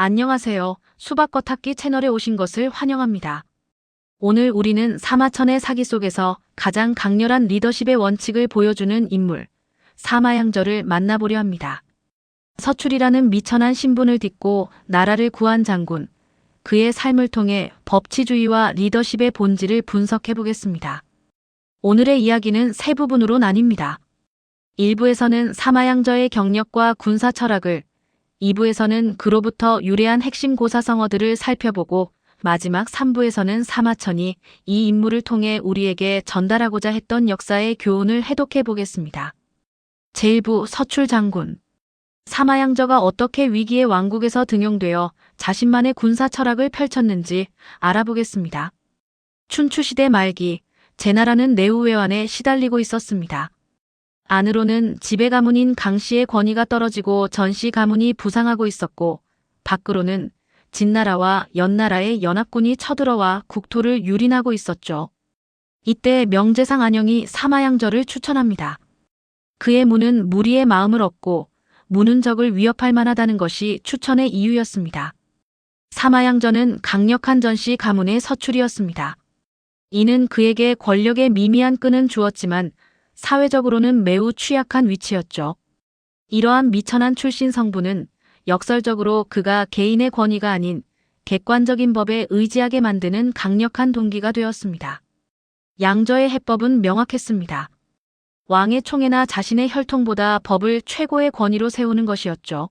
안녕하세요. 수박겉핥기 채널에 오신 것을 환영합니다. 오늘 우리는 사마천의 사기 속에서 가장 강렬한 리더십의 원칙을 보여주는 인물, 사마양저를 만나보려 합니다. 서출이라는 미천한 신분을 딛고 나라를 구한 장군, 그의 삶을 통해 법치주의와 리더십의 본질을 분석해 보겠습니다. 오늘의 이야기는 세 부분으로 나뉩니다. 1부에서는 사마양저의 경력과 군사 철학을, 2부에서는 그로부터 유래한 핵심 고사성어들을 살펴보고 마지막 3부에서는 사마천이 이 인물을 통해 우리에게 전달하고자 했던 역사의 교훈을 해독해 보겠습니다. 제1부 서출 장군. 사마양저가 어떻게 위기의 왕국에서 등용되어 자신만의 군사 철학을 펼쳤는지 알아보겠습니다. 춘추시대 말기, 제나라는 내후외환에 시달리고 있었습니다. 안으로는 지배 가문인 강씨의 권위가 떨어지고 전씨 가문이 부상하고 있었고, 밖으로는 진나라와 연나라의 연합군이 쳐들어와 국토를 유린하고 있었죠. 이때 명제상 안영이 사마양저를 추천합니다. 그의 무는 무리의 마음을 얻고 무는 적을 위협할 만하다는 것이 추천의 이유였습니다. 사마양저는 강력한 전씨 가문의 서출이었습니다. 이는 그에게 권력의 미미한 끈은 주었지만 사회적으로는 매우 취약한 위치였죠. 이러한 미천한 출신 성부는 역설적으로 그가 개인의 권위가 아닌 객관적인 법에 의지하게 만드는 강력한 동기가 되었습니다. 양저의 해법은 명확했습니다. 왕의 총애나 자신의 혈통보다 법을 최고의 권위로 세우는 것이었죠.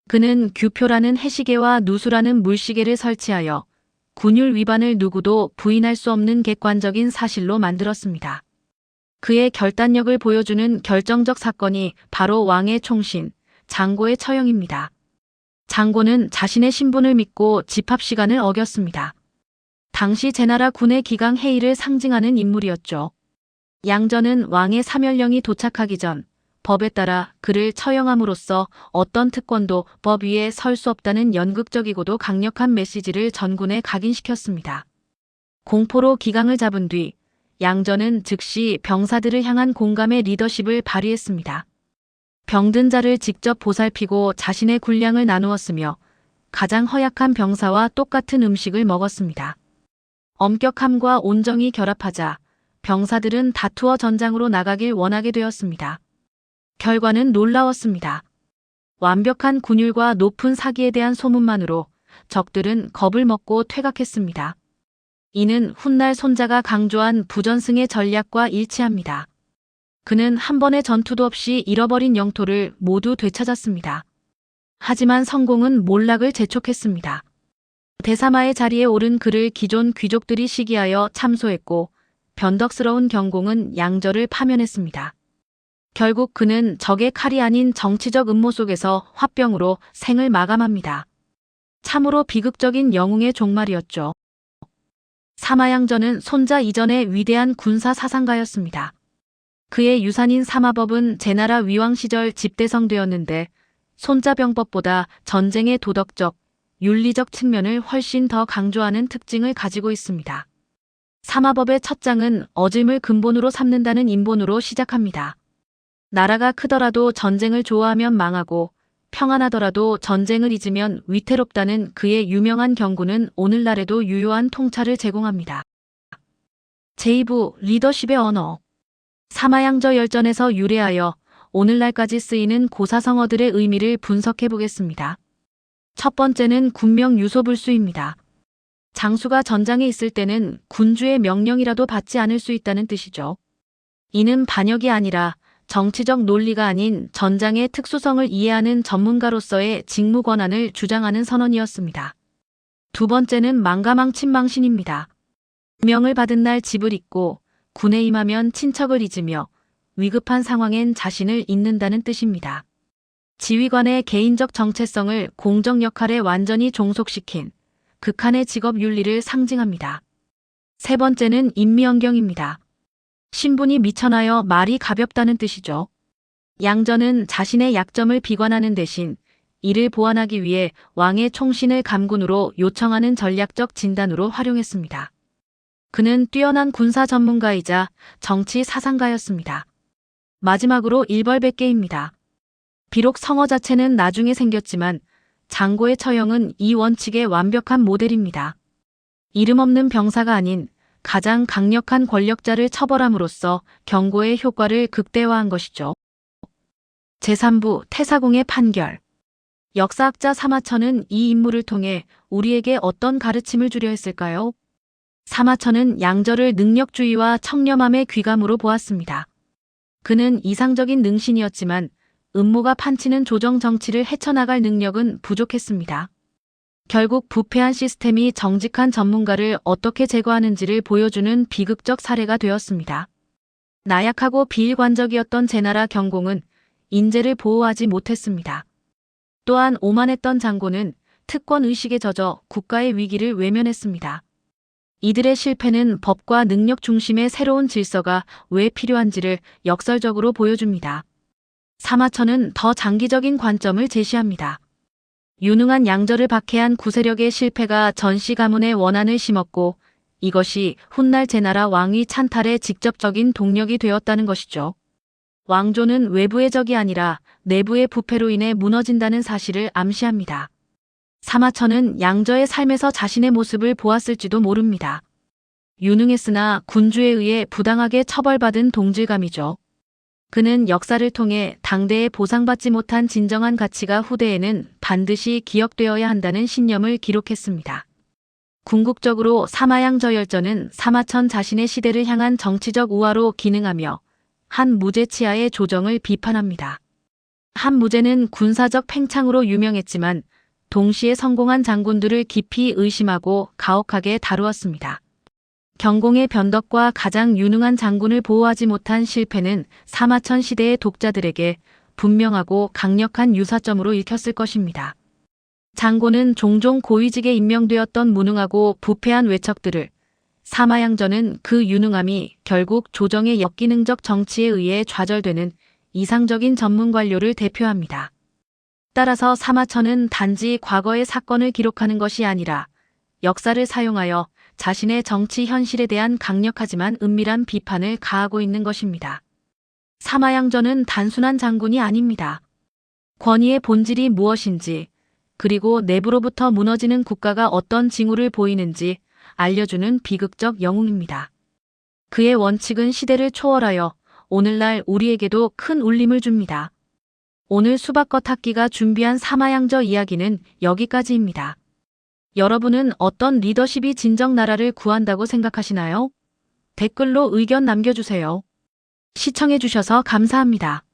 그는 규표라는 해시계와 누수라는 물시계를 설치하여 군율 위반을 누구도 부인할 수 없는 객관적인 사실로 만들었습니다. 그의 결단력을 보여주는 결정적 사건이 바로 왕의 총신, 장고의 처형입니다. 장고는 자신의 신분을 믿고 집합 시간을 어겼습니다. 당시 제나라 군의 기강 해이를 상징하는 인물이었죠. 양저는 왕의 사면령이 도착하기 전 법에 따라 그를 처형함으로써 어떤 특권도 법 위에 설 수 없다는 연극적이고도 강력한 메시지를 전군에 각인시켰습니다. 공포로 기강을 잡은 뒤 양저는 즉시 병사들을 향한 공감의 리더십을 발휘했습니다. 병든 자를 직접 보살피고 자신의 군량을 나누었으며 가장 허약한 병사와 똑같은 음식을 먹었습니다. 엄격함과 온정이 결합하자 병사들은 다투어 전장으로 나가길 원하게 되었습니다. 결과는 놀라웠습니다. 완벽한 군율과 높은 사기에 대한 소문만으로 적들은 겁을 먹고 퇴각했습니다. 이는 훗날 손자가 강조한 부전승의 전략과 일치합니다. 그는 한 번의 전투도 없이 잃어버린 영토를 모두 되찾았습니다. 하지만 성공은 몰락을 재촉했습니다. 대사마의 자리에 오른 그를 기존 귀족들이 시기하여 참소했고 변덕스러운 경공은 양저를 파면했습니다. 결국 그는 적의 칼이 아닌 정치적 음모 속에서 화병으로 생을 마감합니다. 참으로 비극적인 영웅의 종말이었죠. 사마양저는 손자 이전의 위대한 군사 사상가였습니다. 그의 유산인 사마법은 제나라 위왕 시절 집대성되었는데 손자병법보다 전쟁의 도덕적, 윤리적 측면을 훨씬 더 강조하는 특징을 가지고 있습니다. 사마법의 첫 장은 어짐을 근본으로 삼는다는 인본으로 시작합니다. 나라가 크더라도 전쟁을 좋아하면 망하고 평안하더라도 전쟁을 잊으면 위태롭다는 그의 유명한 경고는 오늘날에도 유효한 통찰을 제공합니다. 제2부 리더십의 언어. 사마양저 열전에서 유래하여 오늘날까지 쓰이는 고사성어들의 의미를 분석해 보겠습니다. 첫 번째는 군명 유소불수입니다. 장수가 전장에 있을 때는 군주의 명령이라도 받지 않을 수 있다는 뜻이죠. 이는 반역이 아니라 정치적 논리가 아닌 전장의 특수성을 이해하는 전문가로서의 직무 권한을 주장하는 선언이었습니다. 두 번째는 망가망친망신입니다. 명을 받은 날 집을 잊고 군에 임하면 친척을 잊으며 위급한 상황엔 자신을 잊는다는 뜻입니다. 지휘관의 개인적 정체성을 공적 역할에 완전히 종속시킨 극한의 직업 윤리를 상징합니다. 세 번째는 인미언경입니다. 신분이 미천하여 말이 가볍다는 뜻이죠. 양저는 자신의 약점을 비관하는 대신 이를 보완하기 위해 왕의 총신을 감군으로 요청하는 전략적 진단으로 활용했습니다. 그는 뛰어난 군사 전문가이자 정치 사상가였습니다. 마지막으로 일벌백계입니다. 비록 성어 자체는 나중에 생겼지만 장고의 처형은 이 원칙의 완벽한 모델입니다. 이름 없는 병사가 아닌 가장 강력한 권력자를 처벌함으로써 경고의 효과를 극대화한 것이죠. 제3부 태사공의 판결. 역사학자 사마천은 이 인물을 통해 우리에게 어떤 가르침을 주려 했을까요? 사마천은 양저를 능력주의와 청렴함의 귀감으로 보았습니다. 그는 이상적인 능신이었지만 음모가 판치는 조정 정치를 헤쳐나갈 능력은 부족했습니다. 결국 부패한 시스템이 정직한 전문가를 어떻게 제거하는지를 보여주는 비극적 사례가 되었습니다. 나약하고 비일관적이었던 제나라 경공은 인재를 보호하지 못했습니다. 또한 오만했던 장고는 특권 의식에 젖어 국가의 위기를 외면했습니다. 이들의 실패는 법과 능력 중심의 새로운 질서가 왜 필요한지를 역설적으로 보여줍니다. 사마천은 더 장기적인 관점을 제시합니다. 유능한 양저를 박해한 구세력의 실패가 전시 가문의 원한을 심었고 이것이 훗날 제나라 왕위 찬탈의 직접적인 동력이 되었다는 것이죠. 왕조는 외부의 적이 아니라 내부의 부패로 인해 무너진다는 사실을 암시합니다. 사마천은 양저의 삶에서 자신의 모습을 보았을지도 모릅니다. 유능했으나 군주에 의해 부당하게 처벌받은 동질감이죠. 그는 역사를 통해 당대에 보상받지 못한 진정한 가치가 후대에는 반드시 기억되어야 한다는 신념을 기록했습니다. 궁극적으로 사마양저 열전은 사마천 자신의 시대를 향한 정치적 우화로 기능하며 한 무제 치하의 조정을 비판합니다. 한 무제는 군사적 팽창으로 유명했지만 동시에 성공한 장군들을 깊이 의심하고 가혹하게 다루었습니다. 경공의 변덕과 가장 유능한 장군을 보호하지 못한 실패는 사마천 시대의 독자들에게 분명하고 강력한 유사점으로 읽혔을 것입니다. 장고는 종종 고위직에 임명되었던 무능하고 부패한 외척들을, 사마양저는 그 유능함이 결국 조정의 역기능적 정치에 의해 좌절되는 이상적인 전문 관료를 대표합니다. 따라서 사마천은 단지 과거의 사건을 기록하는 것이 아니라 역사를 사용하여 자신의 정치 현실에 대한 강력하지만 은밀한 비판을 가하고 있는 것입니다. 사마양저는 단순한 장군이 아닙니다. 권위의 본질이 무엇인지, 그리고 내부로부터 무너지는 국가가 어떤 징후를 보이는지 알려주는 비극적 영웅입니다. 그의 원칙은 시대를 초월하여 오늘날 우리에게도 큰 울림을 줍니다. 오늘 수박겉 학기가 준비한 사마양저 이야기는 여기까지입니다. 여러분은 어떤 리더십이 진정 나라를 구한다고 생각하시나요? 댓글로 의견 남겨주세요. 시청해주셔서 감사합니다.